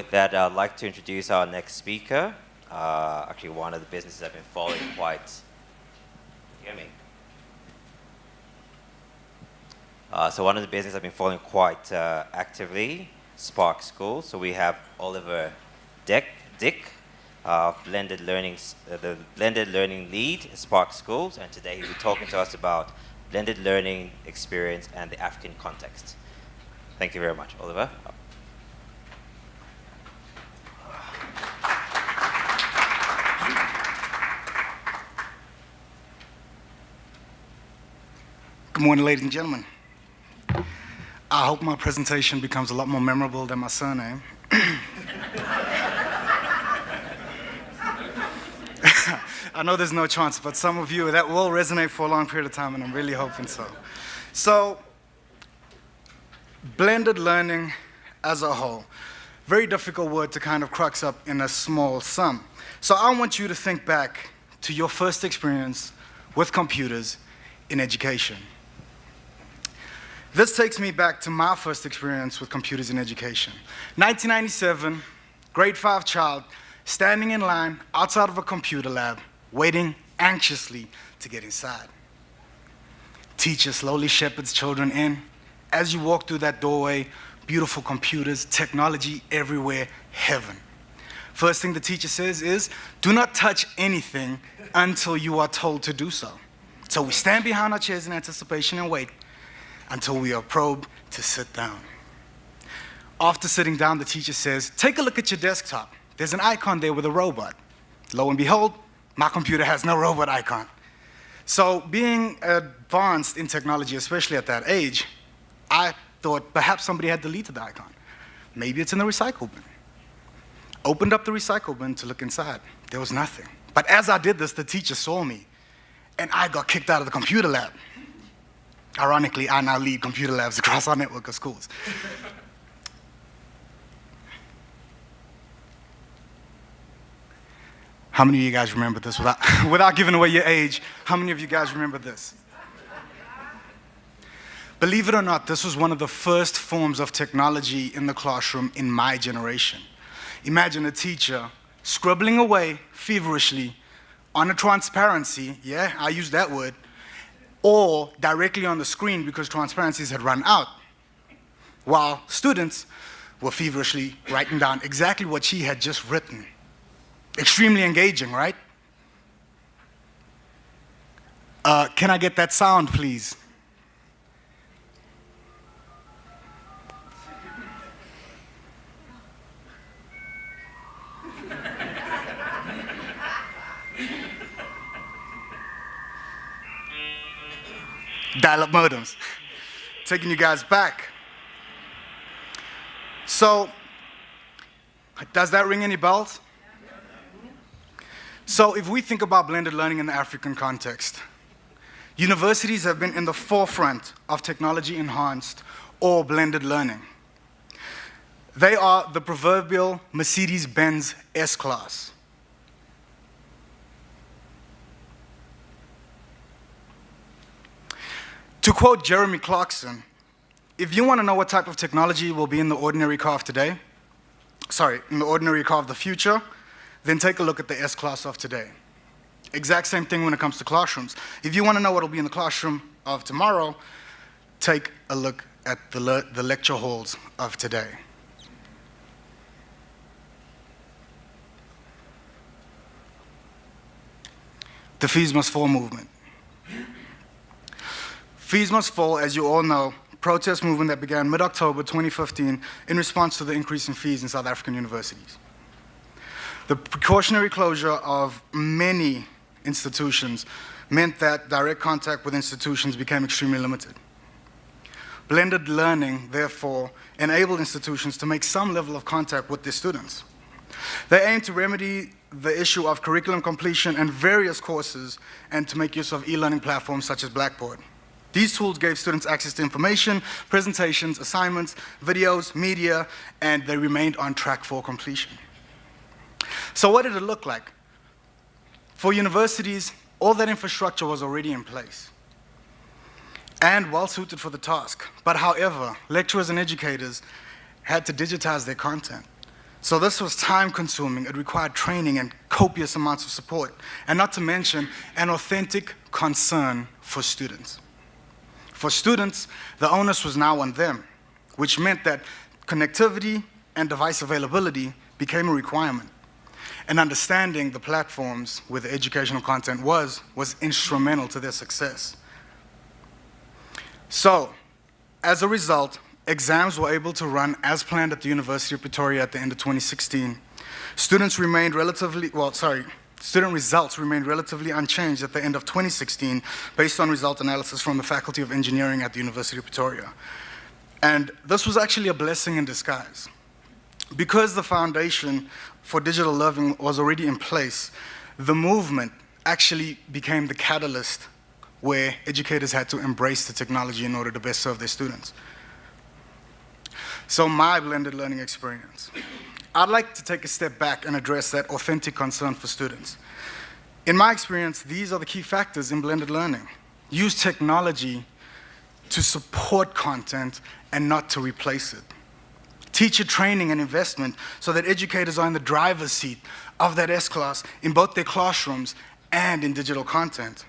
with that, I'd like to introduce our next speaker. Actually, one of the businesses I've been following quite. You hear me? So one of the businesses I've been following quite actively, Spark School. So we have Oliver Dick, blended learning, the blended learning lead at Spark Schools, and today he'll be talking to us about blended learning experience and the African context. Thank you very much, Oliver. Good morning, ladies and gentlemen. I hope my presentation becomes a lot more memorable than my surname. I know there's no chance, but some of you, that will resonate for a long period of time, and I'm really hoping so. So, blended learning as a whole. Very difficult word to kind of crux up in a small sum. So I want you to think back to your first experience with computers in education. This takes me back to my first experience with computers in education. 1997, grade 5 child, standing in line outside of a computer lab, waiting anxiously to get inside. Teacher slowly shepherds children in. As you walk through that doorway, beautiful computers, technology everywhere, heaven. First thing the teacher says is, do not touch anything until you are told to do so. So we stand behind our chairs in anticipation and wait until we are probed to sit down. After sitting down, the teacher says, take a look at your desktop. There's an icon there with a robot. Lo and behold, my computer has no robot icon. So being advanced in technology, especially at that age, I thought perhaps somebody had deleted the icon. Maybe it's in the recycle bin. Opened up the recycle bin to look inside. There was nothing. But as I did this, the teacher saw me, and I got kicked out of the computer lab. Ironically, I now lead computer labs across our network of schools. How many of you guys remember this? Without giving away your age, how many of you guys remember this? Believe it or not, this was one of the first forms of technology in the classroom in my generation. Imagine a teacher scribbling away feverishly on a transparency, yeah, I use that word, or directly on the screen because transparencies had run out, while students were feverishly writing down exactly what she had just written. Extremely engaging, right? Can I get that sound, please? Dial-up modems. Taking you guys back. So, does that ring any bells? So if we think about blended learning in the African context, universities have been in the forefront of technology-enhanced or blended learning. They are the proverbial Mercedes-Benz S-Class. To quote Jeremy Clarkson, if you want to know what type of technology will be in the ordinary car of today, in the ordinary car of the future, then take a look at the S-Class of today. Exact same thing when it comes to classrooms. If you want to know what will be in the classroom of tomorrow, take a look at the lecture halls of today. The Fees Must Fall movement. Fees Must Fall, as you all know, protest movement that began mid-October 2015 in response to the increase in fees in South African universities. The precautionary closure of many institutions meant that direct contact with institutions became extremely limited. Blended learning, therefore, enabled institutions to make some level of contact with their students. They aim to remedy the issue of curriculum completion and various courses and to make use of e-learning platforms such as Blackboard. These tools gave students access to information, presentations, assignments, videos, media, and they remained on track for completion. So what did it look like? For universities, all that infrastructure was already in place and well suited for the task. But however, lecturers and educators had to digitize their content. So this was time-consuming. It required training and copious amounts of support, and not to mention an authentic concern for students. For students, the onus was now on them, which meant that connectivity and device availability became a requirement. And understanding the platforms where the educational content was instrumental to their success. So, as a result, exams were able to run as planned at the University of Pretoria at the end of 2016. Student results remained relatively unchanged at the end of 2016 based on result analysis from the Faculty of Engineering at the University of Pretoria. And this was actually a blessing in disguise. Because the foundation for digital learning was already in place, the movement actually became the catalyst where educators had to embrace the technology in order to best serve their students. So my blended learning experience. I'd like to take a step back and address that authentic concern for students. In my experience, these are the key factors in blended learning. Use technology to support content and not to replace it. Teacher training and investment so that educators are in the driver's seat of that S-class in both their classrooms and in digital content.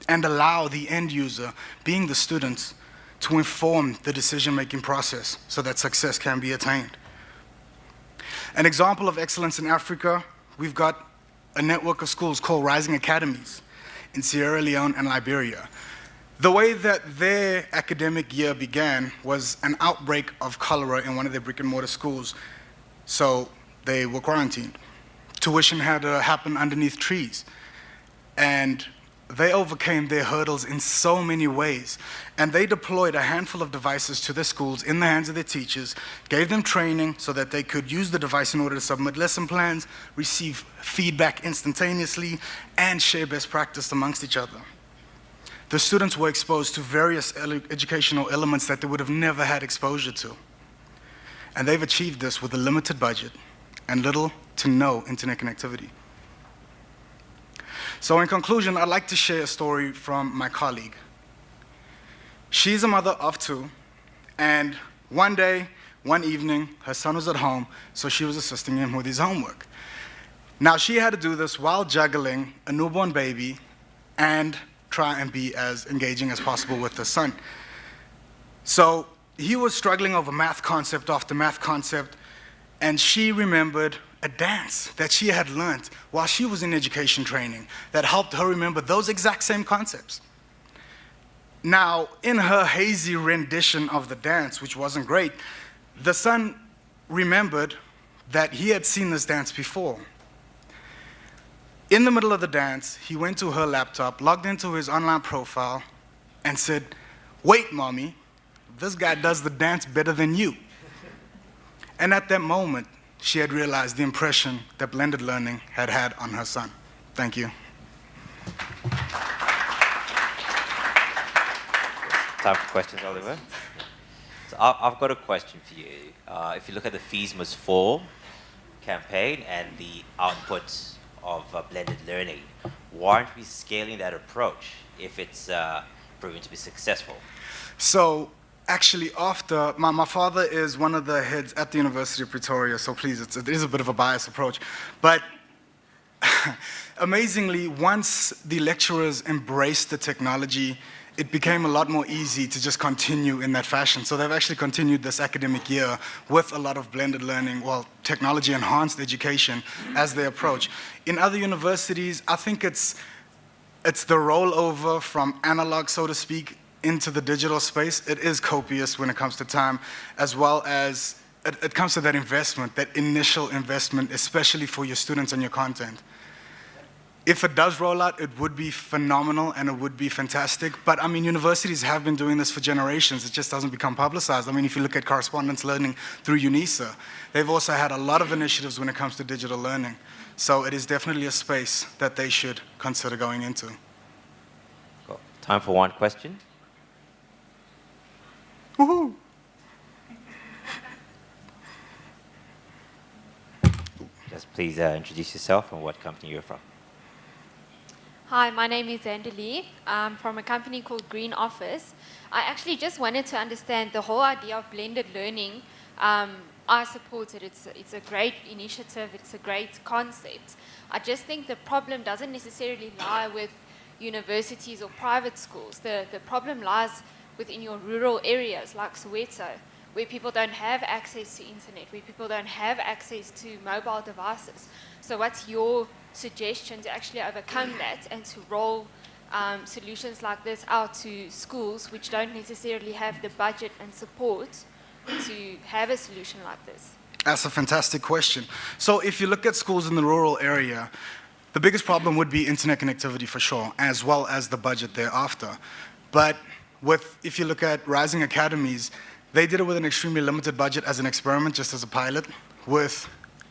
And allow the end user, being the students, to inform the decision-making process so that success can be attained. An example of excellence in Africa, we've got a network of schools called Rising Academies in Sierra Leone and Liberia. The way that their academic year began was an outbreak of cholera in one of their brick-and-mortar schools, so they were quarantined. Tuition had to happen underneath trees, and they overcame their hurdles in so many ways, and they deployed a handful of devices to their schools in the hands of their teachers, gave them training so that they could use the device in order to submit lesson plans, receive feedback instantaneously, and share best practice amongst each other. The students were exposed to various educational elements that they would have never had exposure to. And they've achieved this with a limited budget and little to no internet connectivity. So in conclusion, I'd like to share a story from my colleague. She's a mother of two, and one evening, her son was at home, so she was assisting him with his homework. Now, she had to do this while juggling a newborn baby and try and be as engaging as possible with her son. So he was struggling over math concept after math concept, and she remembered a dance that she had learned while she was in education training that helped her remember those exact same concepts. Now, in her hazy rendition of the dance, which wasn't great, the son remembered that he had seen this dance before. In the middle of the dance, he went to her laptop, logged into his online profile, and said, "Wait, mommy, this guy does the dance better than you." And at that moment, she had realized the impression that blended learning had had on her son. Thank you. Time for questions, Oliver. So I've got a question for you. If you look at the Fees Must Fall campaign and the outputs of blended learning, why aren't we scaling that approach if it's proven to be successful? So actually, after, my father is one of the heads at the University of Pretoria, so please, it is a bit of a biased approach. But amazingly, once the lecturers embraced the technology, it became a lot more easy to just continue in that fashion. So they've actually continued this academic year with a lot of blended learning, technology-enhanced education as their approach. In other universities, I think it's the rollover from analog, so to speak, into the digital space. It is copious when it comes to time, as well as it comes to that investment, that initial investment, especially for your students and your content. If it does roll out, it would be phenomenal and it would be fantastic. But I mean, universities have been doing this for generations. It just doesn't become publicized. I mean, if you look at correspondence learning through UNISA, they've also had a lot of initiatives when it comes to digital learning. So it is definitely a space that they should consider going into. Cool. Time for one question. Woohoo! Just please introduce yourself and what company you're from. Hi, my name is Xander Lee. I'm from a company called Green Office. I actually just wanted to understand the whole idea of blended learning. I support it. It's a great initiative. It's a great concept. I just think the problem doesn't necessarily lie with universities or private schools. The problem lies within your rural areas like Soweto, where people don't have access to internet, where people don't have access to mobile devices. So what's your suggestion to actually overcome that and to roll solutions like this out to schools which don't necessarily have the budget and support to have a solution like this? That's a fantastic question. So if you look at schools in the rural area, the biggest problem would be internet connectivity for sure, as well as the budget thereafter. But if you look at Rising Academies, they did it with an extremely limited budget as an experiment, just as a pilot.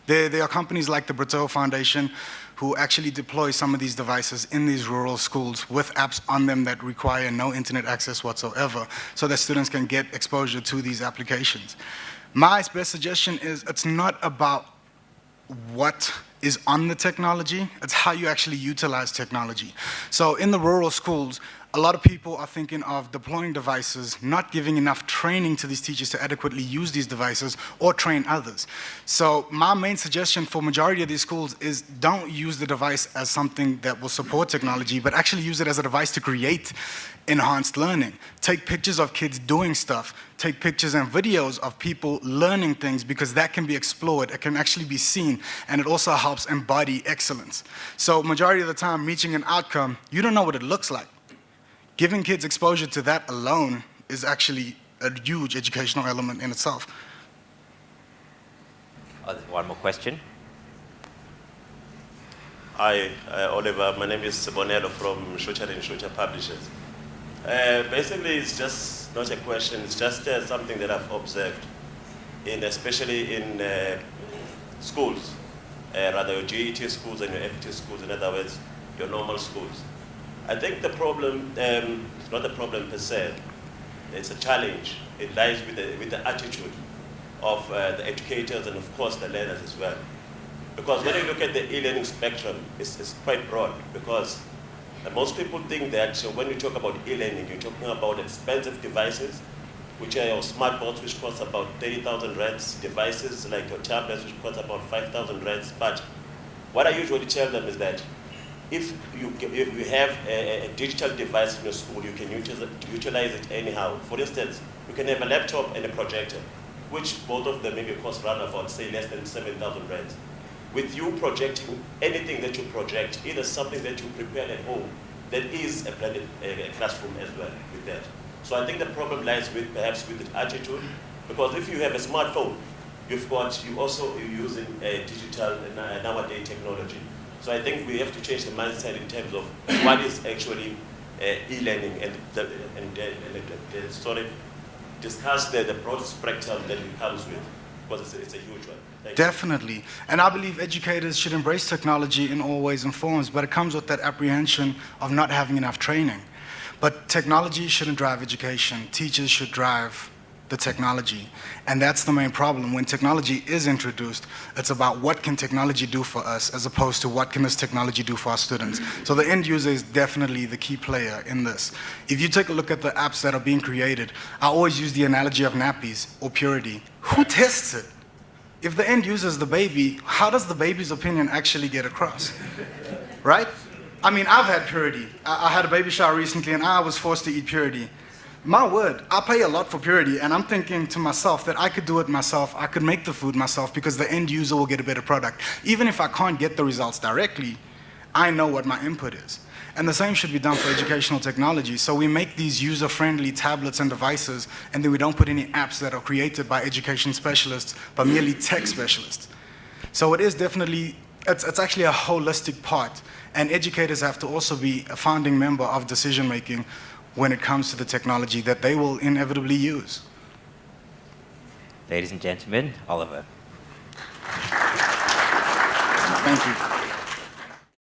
There are companies like the Britto Foundation who actually deploy some of these devices in these rural schools with apps on them that require no internet access whatsoever, so that students can get exposure to these applications. My best suggestion is it's not about what is on the technology, it's how you actually utilize technology. So in the rural schools, a lot of people are thinking of deploying devices, not giving enough training to these teachers to adequately use these devices or train others. So my main suggestion for majority of these schools is don't use the device as something that will support technology, but actually use it as a device to create enhanced learning. Take pictures of kids doing stuff. Take pictures and videos of people learning things, because that can be explored, it can actually be seen, and it also helps embody excellence. So majority of the time, reaching an outcome, you don't know what it looks like. Giving kids exposure to that alone is actually a huge educational element in itself. There's one more question. Hi, Oliver. My name is Bonello from Shucha and Shucha Publishers. Basically, it's just not a question. It's just something that I've observed, especially in schools, rather your GET schools and your FET schools, in other words, your normal schools. I think the problem, it's not a problem per se, it's a challenge. It lies with the attitude of the educators and of course the learners as well. Because when you look at the e-learning spectrum, it's quite broad, because most people think that when you talk about e-learning, you're talking about expensive devices, which are your smartboards, which cost about 30,000 rands, devices like your tablets, which cost about 5,000 rands. But what I usually tell them is that if you have a digital device in your school, you can utilize it anyhow. For instance, you can have a laptop and a projector, which both of them maybe cost around about, say, less than 7,000 rands. With you projecting anything that you project, either something that you prepare at home, that is a blended classroom as well with that. So I think the problem lies perhaps with the attitude, because if you have a smartphone, you're using a digital nowadays technology. So I think we have to change the mindset in terms of what is actually e-learning and sort of discuss the broad spectrum that it comes with, because it's a huge one. Definitely. And I believe educators should embrace technology in all ways and forms, but it comes with that apprehension of not having enough training. But technology shouldn't drive education. Teachers should drive the technology. And that's the main problem. When technology is introduced, it's about what can technology do for us as opposed to what can this technology do for our students. So the end user is definitely the key player in this. If you take a look at the apps that are being created, I always use the analogy of nappies or purity. Who tests it? If the end user is the baby, how does the baby's opinion actually get across? Right? I mean, I've had purity. I had a baby shower recently and I was forced to eat purity. My word, I pay a lot for purity, and I'm thinking to myself that I could do it myself, I could make the food myself, because the end user will get a better product. Even if I can't get the results directly, I know what my input is. And the same should be done for educational technology. So we make these user-friendly tablets and devices, and then we don't put any apps that are created by education specialists, but merely tech specialists. So it is definitely, it's actually a holistic part, and educators have to also be a founding member of decision-making when it comes to the technology that they will inevitably use. Ladies and gentlemen, Oliver. Thank you.